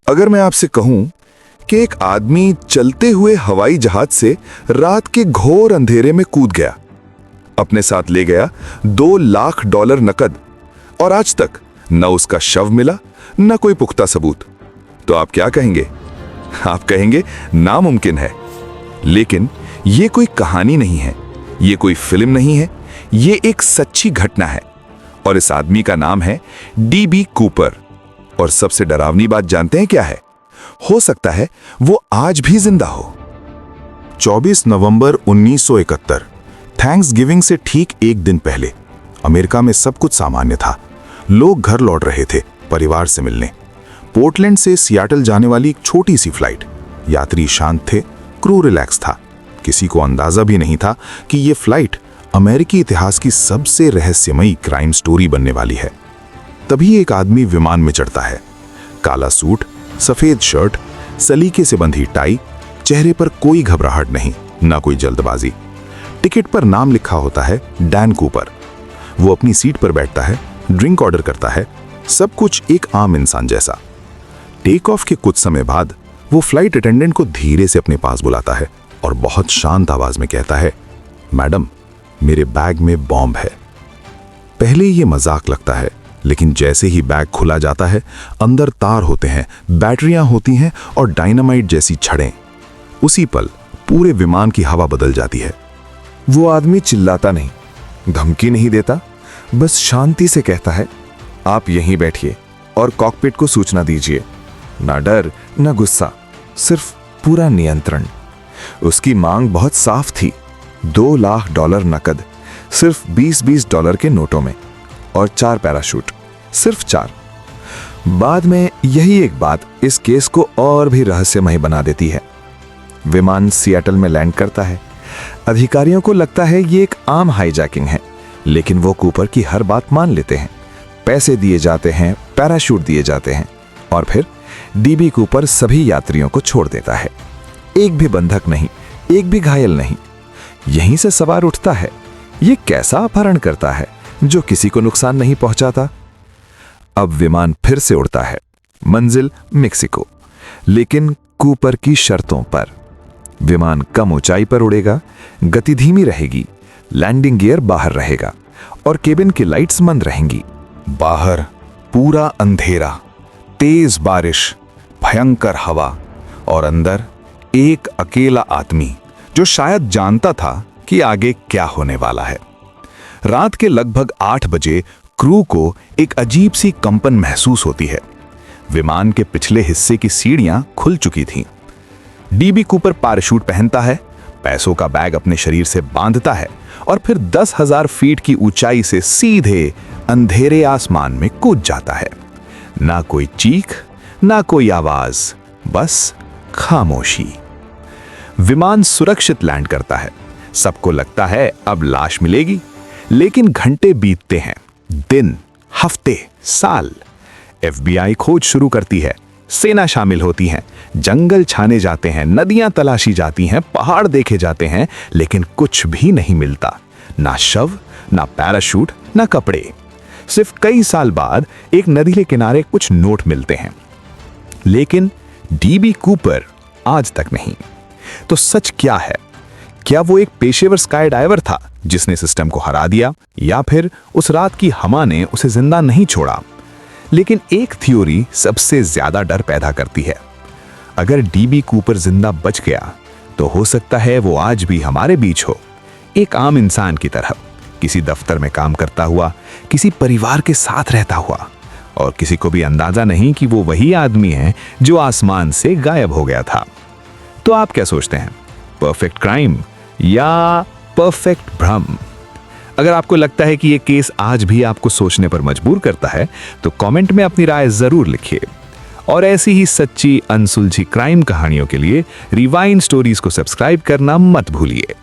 अगर मैं आपसे कहूं कि एक आदमी चलते हुए हवाई जहाज से रात के घोर अंधेरे में कूद गया, अपने साथ ले गया $2 लाख नकद, और आज तक न उसका शव मिला न कोई पुख्ता सबूत, तो आप क्या कहेंगे? आप कहेंगे नामुमकिन है। लेकिन ये कोई कहानी नहीं है, ये कोई फिल्म नहीं है, ये एक सच्ची घटना है। और इस आदमी का नाम है DB कूपर। और सबसे डरावनी बात जानते हैं क्या है? हो सकता है वो आज भी जिंदा हो। 24 नवंबर 1971, थैंक्सगिविंग से ठीक एक दिन पहले अमेरिका में सब कुछ सामान्य था। लोग घर लौट रहे थे परिवार से मिलने। पोर्टलैंड से सियाटल जाने वाली एक छोटी सी फ्लाइट। यात्री शांत थे, क्रू रिलैक्स था। किसी को अंदाजा भी नहीं था कि ये फ्लाइट अमेरिकी इतिहास की सबसे रहस्यमयी क्राइम स्टोरी बनने वाली है। तभी एक आदमी विमान में चढ़ता है। काला सूट, सफेद शर्ट, सलीके से बंधी टाई, चेहरे पर कोई घबराहट नहीं, ना कोई जल्दबाजी। टिकट पर नाम लिखा होता है डैन कूपर। वो अपनी सीट पर बैठता है, ड्रिंक ऑर्डर करता है, सब कुछ एक आम इंसान जैसा। टेक ऑफ के कुछ समय बाद वो फ्लाइट अटेंडेंट को धीरे से अपने पास बुलाता है और बहुत शांत आवाज में कहता है, मैडम, मेरे बैग में बॉम्ब है। पहले ये मजाक लगता है, लेकिन जैसे ही बैग खुला जाता है, अंदर तार होते हैं, बैटरियां होती हैं और डायनामाइट जैसी छड़ें। उसी पल पूरे विमान की हवा बदल जाती है। वो आदमी चिल्लाता नहीं, धमकी नहीं देता, बस शांति से कहता है, आप यहीं बैठिए और कॉकपिट को सूचना दीजिए। ना डर ना गुस्सा, सिर्फ पूरा नियंत्रण। उसकी मांग बहुत साफ थी, $2 लाख नकद, सिर्फ $20 के नोटों में, और 4 पैराशूट, सिर्फ 4। बाद में यही एक बात इस केस को और भी रहस्यमय बना देती है। विमान सियाटल में लैंड करता है। अधिकारियों को लगता है ये एक आम हाईजैकिंग है, लेकिन वो कूपर की हर बात मान लेते हैं। पैसे दिए जाते हैं, पैराशूट दिए जाते हैं, और फिर DB कूपर सभी यात्रियों को छोड़ देता है। एक भी बंधक नहीं, एक भी घायल नहीं। यहीं से सवाल उठता है, ये कैसा अपहरण करता है जो किसी को नुकसान नहीं पहुंचाता? अब विमान फिर से उड़ता है, मंजिल मेक्सिको, लेकिन कूपर की शर्तों पर। विमान कम ऊंचाई पर उड़ेगा, गति धीमी रहेगी, लैंडिंग गियर बाहर रहेगा और केबिन की लाइट्स मंद रहेंगी। बाहर पूरा अंधेरा, तेज बारिश, भयंकर हवा, और अंदर एक अकेला आदमी जो शायद जानता था कि आगे क्या होने वाला है। रात के लगभग 8 बजे क्रू को एक अजीब सी कंपन महसूस होती है। विमान के पिछले हिस्से की सीढ़ियां खुल चुकी थीं। DB कूपर पैराशूट पहनता है, पैसों का बैग अपने शरीर से बांधता है और फिर 10,000 फीट की ऊंचाई से सीधे अंधेरे आसमान में कूद जाता है। ना कोई चीख, ना कोई आवाज, बस खामोशी। विमान सुरक्षित लैंड करता है। सबको लगता है अब लाश मिलेगी, लेकिन घंटे बीतते हैं, दिन, हफ्ते, साल। FBI खोज शुरू करती है, सेना शामिल होती है, जंगल छाने जाते हैं, नदियां तलाशी जाती हैं, पहाड़ देखे जाते हैं, लेकिन कुछ भी नहीं मिलता। ना शव, ना पैराशूट, ना कपड़े। सिर्फ कई साल बाद एक नदी के किनारे कुछ नोट मिलते हैं, लेकिन DB कूपर आज तक नहीं। तो सच क्या है? क्या वो एक पेशेवर स्काई डाइवर था जिसने सिस्टम को हरा दिया, या फिर उस रात की हवा ने उसे जिंदा नहीं छोड़ा? लेकिन एक थ्योरी सबसे ज्यादा डर पैदा करती है। अगर DB कूपर जिंदा बच गया तो हो सकता है वो आज भी हमारे बीच हो, एक आम इंसान की तरह, किसी दफ्तर में काम करता हुआ, किसी परिवार के साथ रहता हुआ, और किसी को भी अंदाजा नहीं कि वो वही आदमी है जो आसमान से गायब हो गया था। तो आप क्या सोचते हैं, परफेक्ट क्राइम या परफेक्ट भ्रम? अगर आपको लगता है कि ये केस आज भी आपको सोचने पर मजबूर करता है, तो कमेंट में अपनी राय जरूर लिखिए। और ऐसी ही सच्ची अनसुलझी क्राइम कहानियों के लिए रिवाइंड स्टोरीज को सब्सक्राइब करना मत भूलिए।